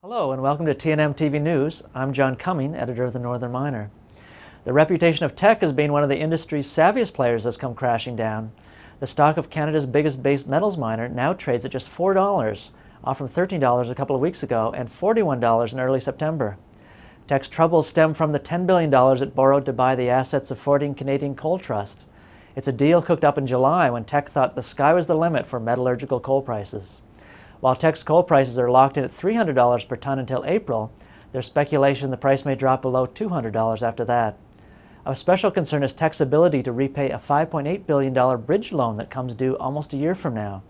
Hello and welcome to T&M TV News. I'm John Cumming, editor of the Northern Miner. The reputation of Teck as being one of the industry's savviest players has come crashing down. The stock of Canada's biggest base metals miner now trades at just $4, off from $13 a couple of weeks ago and $41 in early September. Teck's troubles stem from the $10 billion it borrowed to buy the assets of Fording Canadian Coal Trust. It's a deal cooked up in July when Teck thought the sky was the limit for metallurgical coal prices. While Teck's coal prices are locked in at $300 per ton until April, there's speculation the price may drop below $200 after that. Of special concern is Teck's ability to repay a $5.8 billion bridge loan that comes due almost a year from now.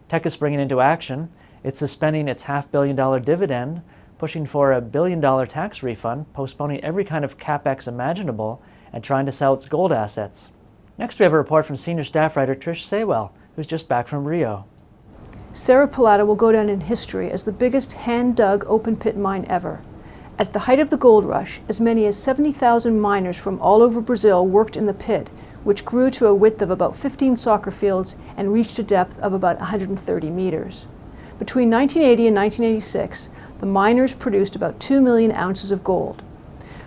Teck is springing into action. It's suspending its $500 million dividend, pushing for a $1 billion tax refund, postponing every kind of capex imaginable, and trying to sell its gold assets. Next we have a report from senior staff writer Trish Saywell, who's just back from Rio. Serra Pelada will go down in history as the biggest hand-dug open-pit mine ever. At the height of the gold rush, as many as 70,000 miners from all over Brazil worked in the pit, which grew to a width of about 15 soccer fields and reached a depth of about 130 meters. Between 1980 and 1986, the miners produced about 2 million ounces of gold.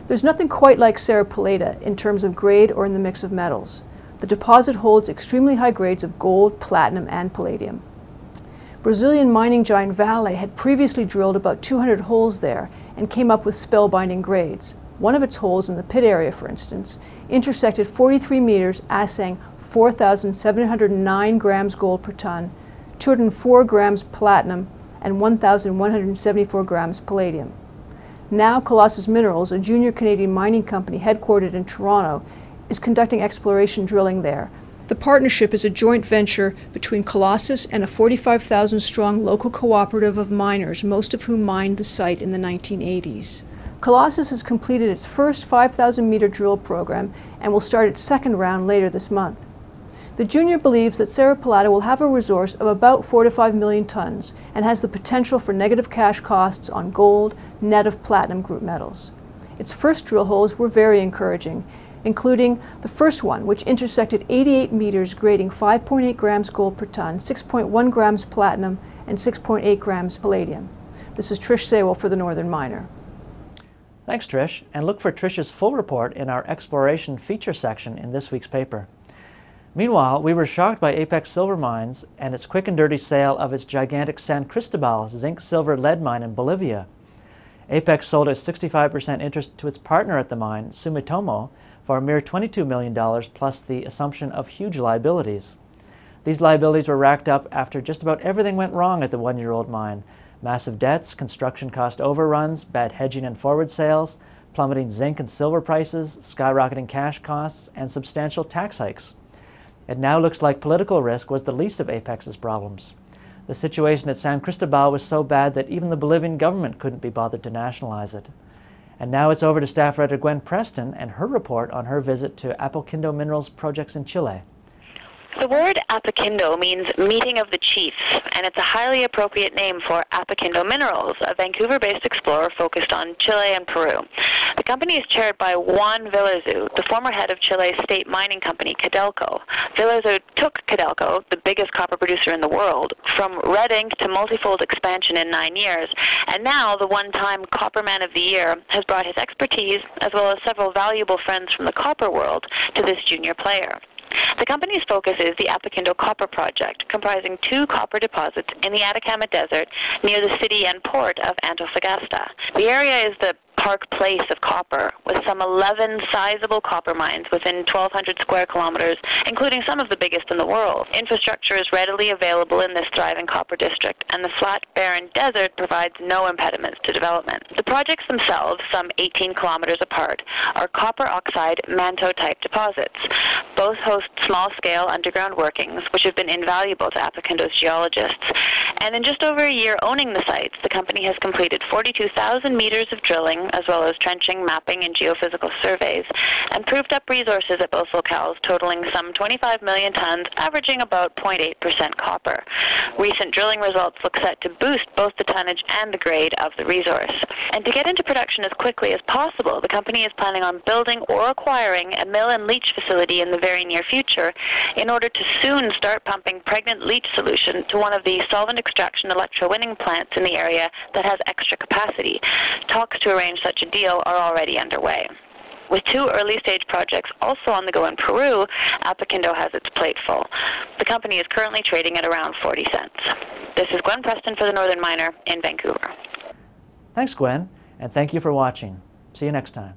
There's nothing quite like Serra Pelada in terms of grade or in the mix of metals. The deposit holds extremely high grades of gold, platinum, and palladium. Brazilian mining giant Vale had previously drilled about 200 holes there and came up with spellbinding grades. One of its holes in the pit area, for instance, intersected 43 meters, assaying 4,709 grams gold per ton, 204 grams platinum, and 1,174 grams palladium. Now Colossus Minerals, a junior Canadian mining company headquartered in Toronto, is conducting exploration drilling there. The partnership is a joint venture between Colossus and a 45,000-strong local cooperative of miners, most of whom mined the site in the 1980s. Colossus has completed its first 5,000-meter drill program and will start its second round later this month. The junior believes that Serra Pelada will have a resource of about 4 to 5 million tons and has the potential for negative cash costs on gold, net of platinum group metals. Its first drill holes were very encouraging, including the first one, which intersected 88 meters, grading 5.8 grams gold per ton, 6.1 grams platinum, and 6.8 grams palladium. This is Trish Saywell for the Northern Miner. Thanks, Trish, and look for Trish's full report in our exploration feature section in this week's paper. Meanwhile, we were shocked by Apex Silver Mines and its quick and dirty sale of its gigantic San Cristobal zinc-silver-lead mine in Bolivia. Apex sold its 65% interest to its partner at the mine, Sumitomo, for a mere $22 million plus the assumption of huge liabilities. These liabilities were racked up after just about everything went wrong at the one-year-old mine. Massive debts, construction cost overruns, bad hedging and forward sales, plummeting zinc and silver prices, skyrocketing cash costs, and substantial tax hikes. It now looks like political risk was the least of Apex's problems. The situation at San Cristobal was so bad that even the Bolivian government couldn't be bothered to nationalize it. And now it's over to staff writer Gwen Preston and her report on her visit to Apoquindo Minerals projects in Chile. The word Apoquindo means meeting of the chiefs, and it's a highly appropriate name for Apoquindo Minerals, a Vancouver-based explorer focused on Chile and Peru. The company is chaired by Juan Villazu, the former head of Chile's state mining company, Codelco. Villazu took Codelco, the biggest copper producer in the world, from red ink to multifold expansion in 9 years, and now the one-time Copperman of the Year has brought his expertise, as well as several valuable friends from the copper world, to this junior player. The company's focus is the Apoquindo Copper Project, comprising 2 copper deposits in the Atacama Desert near the city and port of Antofagasta. The area is the park place of copper, with some 11 sizable copper mines within 1,200 square kilometers, including some of the biggest in the world. Infrastructure is readily available in this thriving copper district, and the flat, barren desert provides no impediments to development. The projects themselves, some 18 kilometers apart, are copper oxide manto-type deposits. Both host small-scale underground workings, which have been invaluable to Apoquindo's geologists. And in just over a year owning the sites, the company has completed 42,000 meters of drilling drilling, as well as trenching, mapping, and geophysical surveys, and proved up resources at both locales totaling some 25 million tons, averaging about 0.8% copper. Recent drilling results look set to boost both the tonnage and the grade of the resource. And to get into production as quickly as possible, the company is planning on building or acquiring a mill and leach facility in the very near future in order to soon start pumping pregnant leach solution to one of the solvent extraction electrowinning plants in the area that has extra capacity. Talks to arrange such a deal are already underway. With 2 early-stage projects also on the go in Peru, Apoquindo has its plate full. The company is currently trading at around 40 cents. This is Gwen Preston for the Northern Miner in Vancouver. Thanks, Gwen, and thank you for watching. See you next time.